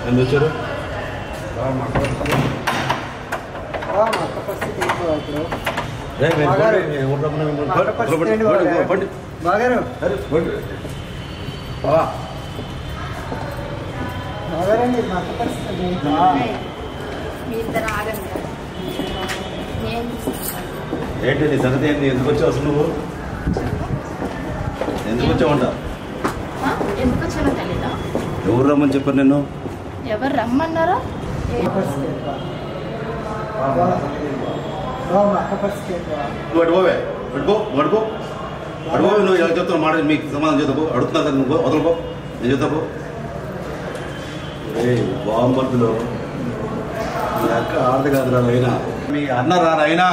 ఎందుకు వచ్చారు? ఏంటి నీ సంగతి ఏంటి? ఎందుకు వచ్చావు అసలు నువ్వు? ఎందుకు వచ్చావంట? ఎందుకు వచ్చానో తెలీదా? ఎవరు రమ్మని చెప్పారు నిన్ను? ఎవరు రమ్మన్నారా? నువ్వు ఎలా చెప్తావు మాట? మీకు సమాధానం చెప్తావు. అడుగుతున్నా కదా నువ్వు, వదలపో. నేను చెప్తావు బాంబర్తులో మీ అక్క ఆడదు కాదురా అయినా, మీ అన్న రారా అయినా